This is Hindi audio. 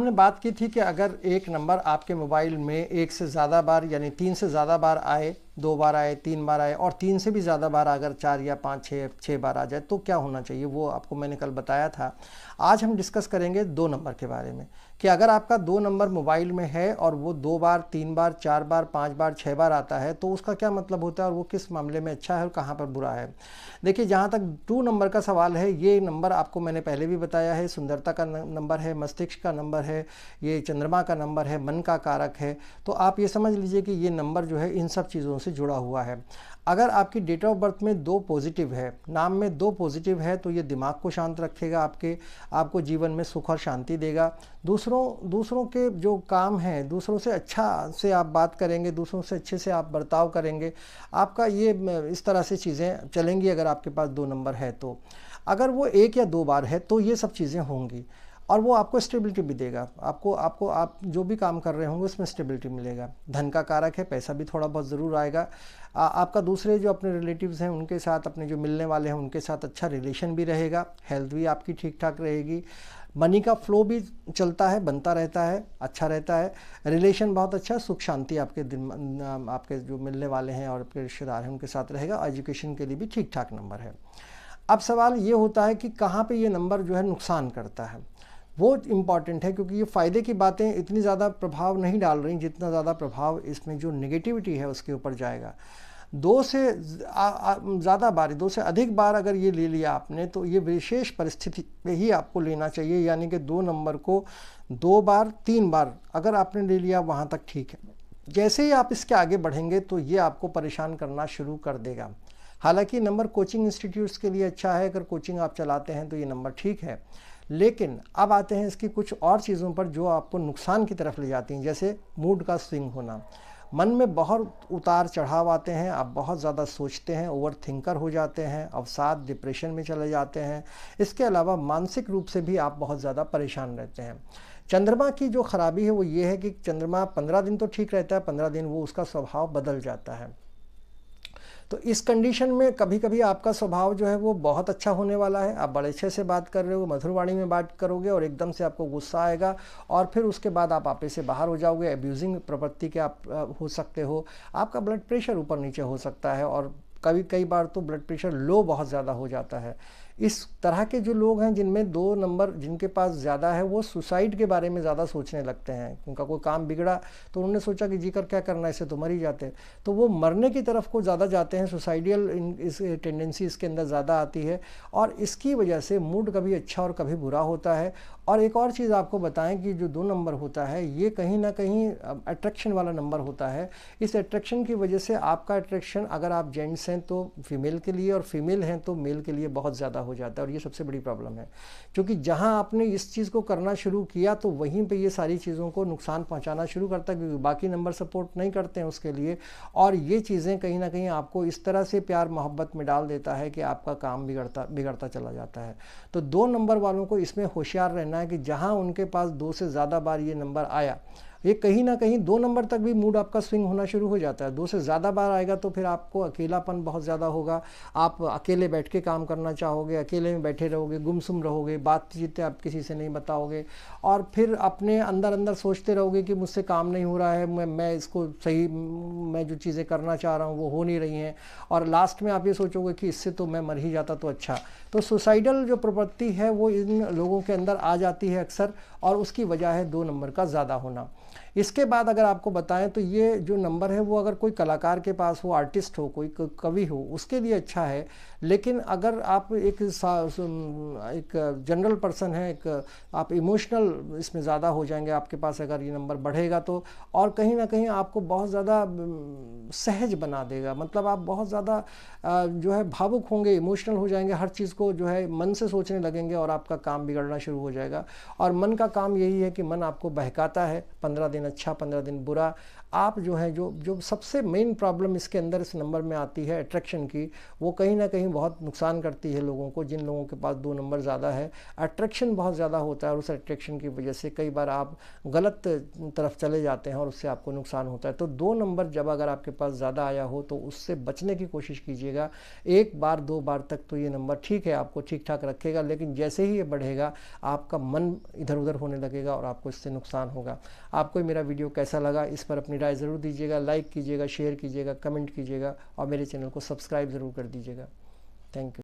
हमने बात की थी कि अगर एक नंबर आपके मोबाइल में एक से ज़्यादा बार यानी 3 से ज़्यादा बार आए, 2 बार आए, 3 बार आए और 3 से भी ज़्यादा बार अगर 4 या 5 6 बार आ जाए तो क्या होना चाहिए, वो आपको मैंने कल बताया था। आज हम डिस्कस करेंगे 2 नंबर के बारे में कि अगर आपका 2 नंबर मोबाइल में है और वो 2 बार, 3 बार, 4 बार, 5 बार, 6 बार आता है तो उसका क्या मतलब होता है और वो किस मामले में अच्छा है और कहाँ पर बुरा है। देखिए, जहाँ तक 2 नंबर का सवाल है, ये नंबर आपको मैंने पहले भी बताया है, सुंदरता का नंबर है, मस्तिष्क का नंबर है, ये चंद्रमा का नंबर है, मन का कारक है। तो आप ये समझ लीजिए कि ये नंबर जो है इन सब चीज़ों से जुड़ा हुआ है। अगर आपकी डेट ऑफ बर्थ में 2 पॉजिटिव है, नाम में 2 पॉजिटिव है, तो ये दिमाग को शांत रखेगा, आपको जीवन में सुख और शांति देगा। दूसरों के जो काम हैं, दूसरों से अच्छा से आप बात करेंगे, दूसरों से अच्छे से आप बर्ताव करेंगे, आपका ये इस तरह से चीज़ें चलेंगी। अगर आपके पास 2 नंबर है तो अगर वो 1 या 2 बार है तो ये सब चीज़ें होंगी और वो आपको स्टेबिलिटी भी देगा। आप जो भी काम कर रहे होंगे उसमें स्टेबिलिटी मिलेगा। धन का कारक है, पैसा भी थोड़ा बहुत ज़रूर आएगा। आपका दूसरे जो अपने रिलेटिव्स हैं उनके साथ, अपने जो मिलने वाले हैं उनके साथ अच्छा रिलेशन भी रहेगा। हेल्थ भी आपकी ठीक ठाक रहेगी। मनी का फ्लो भी चलता है, बनता रहता है, अच्छा रहता है। रिलेशन बहुत अच्छा, सुख शांति आपके जो मिलने वाले हैं और आपके रिश्तेदार हैं उनके साथ रहेगा। एजुकेशन के लिए भी ठीक ठाक नंबर है। अब सवाल ये होता है कि कहाँ पे ये नंबर जो है नुकसान करता है, वो इम्पॉर्टेंट है, क्योंकि ये फ़ायदे की बातें इतनी ज़्यादा प्रभाव नहीं डाल रही जितना ज़्यादा प्रभाव इसमें जो नेगेटिविटी है उसके ऊपर जाएगा। 2 से ज़्यादा बार, 2 से अधिक बार अगर ये ले लिया आपने तो ये विशेष परिस्थिति में ही आपको लेना चाहिए, यानी कि 2 नंबर को 2 बार, 3 बार अगर आपने ले लिया वहाँ तक ठीक है। जैसे ही आप इसके आगे बढ़ेंगे तो ये आपको परेशान करना शुरू कर देगा। हालांकि नंबर कोचिंग इंस्टीट्यूट्स के लिए अच्छा है, अगर कोचिंग आप चलाते हैं तो ये नंबर ठीक है। लेकिन अब आते हैं इसकी कुछ और चीज़ों पर जो आपको नुकसान की तरफ ले जाती हैं, जैसे मूड का स्विंग होना। मन में बहुत उतार चढ़ाव आते हैं, आप बहुत ज़्यादा सोचते हैं, ओवर थिंकर हो जाते हैं, अवसाद, डिप्रेशन में चले जाते हैं। इसके अलावा मानसिक रूप से भी आप बहुत ज़्यादा परेशान रहते हैं। चंद्रमा की जो खराबी है वो ये है कि चंद्रमा 15 दिन तो ठीक रहता है, 15 दिन वो उसका स्वभाव बदल जाता है। तो इस कंडीशन में कभी कभी आपका स्वभाव जो है वो बहुत अच्छा होने वाला है, आप बड़े अच्छे से बात कर रहे हो, मधुर वाणी में बात करोगे और एकदम से आपको गुस्सा आएगा और फिर उसके बाद आप आपे से बाहर हो जाओगे। एब्यूजिंग प्रवृत्ति के आप हो सकते हो। आपका ब्लड प्रेशर ऊपर नीचे हो सकता है और कई बार तो ब्लड प्रेशर लो बहुत ज़्यादा हो जाता है। इस तरह के जो लोग हैं जिनमें 2 नंबर जिनके पास ज़्यादा है, वो सुसाइड के बारे में ज़्यादा सोचने लगते हैं। उनका कोई काम बिगड़ा तो उन्होंने सोचा कि जीकर क्या करना, इससे तो मर ही जाते, तो वो मरने की तरफ को ज़्यादा जाते हैं। सुसाइडियल इस टेंडेंसी इसके अंदर ज़्यादा आती है और इसकी वजह से मूड कभी अच्छा और कभी बुरा होता है। और एक और चीज़ आपको बताएं कि जो 2 नंबर होता है ये कहीं ना कहीं अट्रैक्शन वाला नंबर होता है। इस अट्रैक्शन की वजह से आपका अट्रैक्शन, अगर आप जेंट्स हैं तो फीमेल के लिए और फीमेल हैं तो मेल के लिए बहुत ज़्यादा हो जाता है और ये सबसे बड़ी प्रॉब्लम है, क्योंकि जहां आपने इस चीज़ को करना शुरू किया तो वहीं पे ये सारी चीज़ों को नुकसान पहुंचाना शुरू करता है, क्योंकि बाकी नंबर सपोर्ट नहीं करते हैं उसके लिए। और ये चीज़ें कहीं ना कहीं आपको इस तरह से प्यार मोहब्बत में डाल देता है कि आपका काम बिगड़ता चला जाता है। तो 2 नंबर वालों को इसमें होशियार रहना है कि जहां उनके पास 2 से ज़्यादा बार ये नंबर आया, ये कहीं ना कहीं 2 नंबर तक भी मूड आपका स्विंग होना शुरू हो जाता है। 2 से ज़्यादा बार आएगा तो फिर आपको अकेलापन बहुत ज़्यादा होगा, आप अकेले बैठ के काम करना चाहोगे, अकेले में बैठे रहोगे, गुमसुम रहोगे, बातचीत आप किसी से नहीं बताओगे और फिर अपने अंदर अंदर सोचते रहोगे कि मुझसे काम नहीं हो रहा है, मैं जो चीज़ें करना चाह रहा हूँ वो हो नहीं रही हैं और लास्ट में आप ये सोचोगे कि इससे तो मैं मर ही जाता तो अच्छा। तो सुसाइडल जो प्रवृत्ति है वो इन लोगों के अंदर आ जाती है अक्सर और उसकी वजह है 2 नंबर का ज़्यादा होना। इसके बाद अगर आपको बताएं तो ये जो नंबर है वो अगर कोई कलाकार के पास हो, आर्टिस्ट हो, कोई कवि हो, उसके लिए अच्छा है। लेकिन अगर आप एक जनरल पर्सन है, आप इमोशनल इसमें ज़्यादा हो जाएंगे, आपके पास अगर ये नंबर बढ़ेगा तो, और कहीं ना कहीं आपको बहुत ज़्यादा सहज बना देगा। मतलब आप बहुत ज़्यादा जो है भावुक होंगे, इमोशनल हो जाएंगे, हर चीज़ को जो है मन से सोचने लगेंगे और आपका काम बिगड़ना शुरू हो जाएगा। और मन का काम यही है कि मन आपको बहकाता है। 15 15 दिन अच्छा, 15 दिन बुरा। आप जो है जो सबसे मेन प्रॉब्लम इसके अंदर इस नंबर में आती है अट्रैक्शन की, वो कहीं ना कहीं बहुत नुकसान करती है लोगों को। जिन लोगों के पास 2 नंबर ज़्यादा है, अट्रैक्शन बहुत ज़्यादा होता है और उस अट्रैक्शन की वजह से कई बार आप गलत तरफ चले जाते हैं और उससे आपको नुकसान होता है। तो 2 नंबर जब अगर आपके पास ज़्यादा आया हो तो उससे बचने की कोशिश कीजिएगा। 1 बार 2 बार तक तो ये नंबर ठीक है, आपको ठीक ठाक रखेगा, लेकिन जैसे ही ये बढ़ेगा आपका मन इधर उधर होने लगेगा और आपको इससे नुकसान होगा। आपको मेरा वीडियो कैसा लगा इस पर अपनी राय ज़रूर दीजिएगा, लाइक कीजिएगा, शेयर कीजिएगा, कमेंट कीजिएगा और मेरे चैनल को सब्सक्राइब ज़रूर कर दीजिएगा। Thank you.